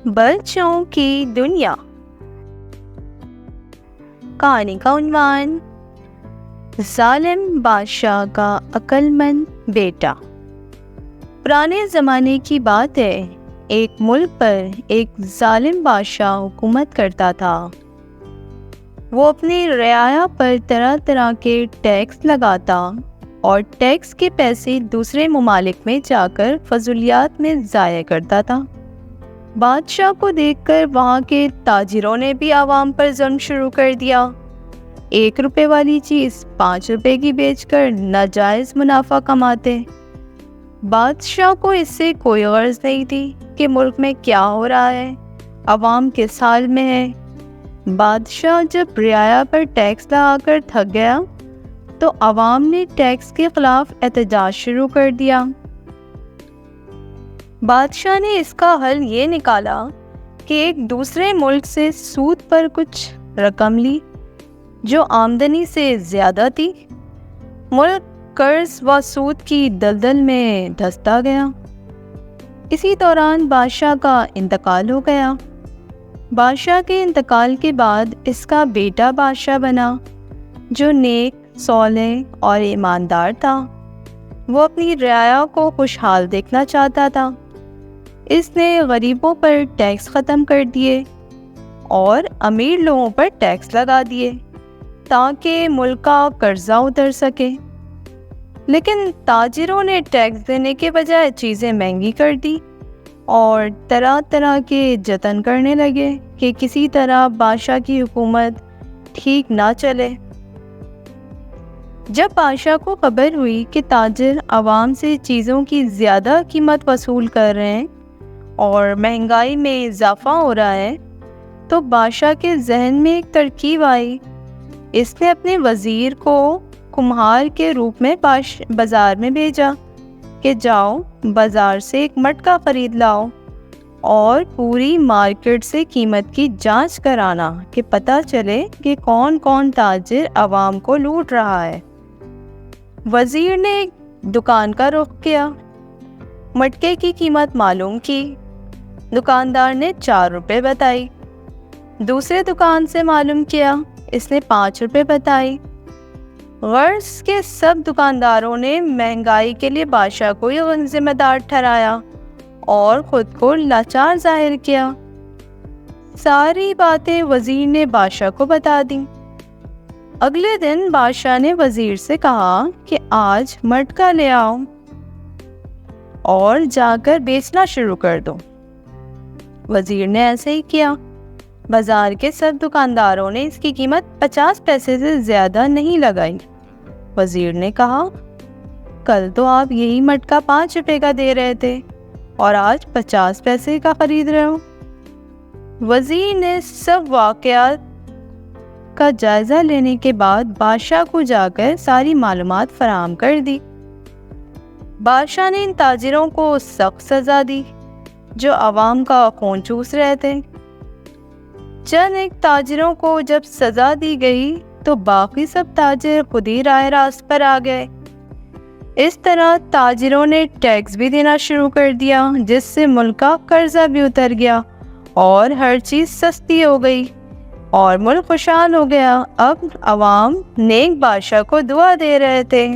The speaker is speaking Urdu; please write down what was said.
بچوں کی دنیا۔ کہانی کا عنوان ظالم بادشاہ کا عقل مند بیٹا۔ پرانے زمانے کی بات ہے، ایک ملک پر ایک ظالم بادشاہ حکومت کرتا تھا۔ وہ اپنی رعایا پر طرح طرح کے ٹیکس لگاتا اور ٹیکس کے پیسے دوسرے ممالک میں جا کر فضولیات میں ضائع کرتا تھا۔ بادشاہ کو دیکھ کر وہاں کے تاجروں نے بھی عوام پر ظلم شروع کر دیا۔ 1 روپے والی چیز 5 روپے کی بیچ کر ناجائز منافع کماتے۔ بادشاہ کو اس سے کوئی غرض نہیں تھی کہ ملک میں کیا ہو رہا ہے، عوام کس حال میں ہے۔ بادشاہ جب رعایا پر ٹیکس لگا کر تھک گیا تو عوام نے ٹیکس کے خلاف احتجاج شروع کر دیا۔ بادشاہ نے اس کا حل یہ نکالا کہ ایک دوسرے ملک سے سود پر کچھ رقم لی جو آمدنی سے زیادہ تھی۔ ملک قرض و سود کی دلدل میں دھنستا گیا۔ اسی دوران بادشاہ کا انتقال ہو گیا۔ بادشاہ کے انتقال کے بعد اس کا بیٹا بادشاہ بنا، جو نیک، صالح اور ایماندار تھا۔ وہ اپنی رعایا کو خوشحال دیکھنا چاہتا تھا۔ اس نے غریبوں پر ٹیکس ختم کر دیے اور امیر لوگوں پر ٹیکس لگا دیے تاکہ ملک کا قرضہ اتر سکے۔ لیکن تاجروں نے ٹیکس دینے کے بجائے چیزیں مہنگی کر دی اور طرح طرح کے جتن کرنے لگے کہ کسی طرح بادشاہ کی حکومت ٹھیک نہ چلے۔ جب بادشاہ کو خبر ہوئی کہ تاجر عوام سے چیزوں کی زیادہ قیمت وصول کر رہے ہیں اور مہنگائی میں اضافہ ہو رہا ہے تو بادشاہ کے ذہن میں ایک ترکیب آئی۔ اس نے اپنے وزیر کو کمہار کے روپ میں بازار میں بھیجا کہ جاؤ بازار سے ایک مٹکا خرید لاؤ اور پوری مارکیٹ سے قیمت کی جانچ کرانا کہ پتہ چلے کہ کون کون تاجر عوام کو لوٹ رہا ہے۔ وزیر نے ایک دکان کا رخ کیا، مٹکے کی قیمت معلوم کی۔ دکاندار نے 4 روپے بتائی۔ دوسرے دکان سے معلوم کیا، اس نے 5 روپے بتائی۔ غرض کے سب دکانداروں نے مہنگائی کے لیے بادشاہ کو ہی ذمہ دار ٹھہرایا اور خود کو لاچار ظاہر کیا۔ ساری باتیں وزیر نے بادشاہ کو بتا دیں۔ اگلے دن بادشاہ نے وزیر سے کہا کہ آج مٹکا لے آؤ اور جا کر بیچنا شروع کر دو۔ وزیر نے ایسے ہی کیا۔ بازار کے سب دکانداروں نے اس کی قیمت 50 پیسے سے زیادہ نہیں لگائی۔ وزیر نے کہا، کل تو آپ یہی مٹکا 5 روپے کا دے رہے تھے اور آج 50 پیسے کا خرید رہے ہو۔ وزیر نے سب واقعات کا جائزہ لینے کے بعد بادشاہ کو جا کر ساری معلومات فراہم کر دی۔ بادشاہ نے ان تاجروں کو سخت سزا دی جو عوام کا خون چوس رہے تھے۔ چند ایک تاجروں کو جب سزا دی گئی تو باقی سب تاجر خود ہی راہ راست پر آ گئے۔ اس طرح تاجروں نے ٹیکس بھی دینا شروع کر دیا، جس سے ملک کا قرضہ بھی اتر گیا اور ہر چیز سستی ہو گئی اور ملک خوشحال ہو گیا۔ اب عوام نیک بادشاہ کو دعا دے رہے تھے۔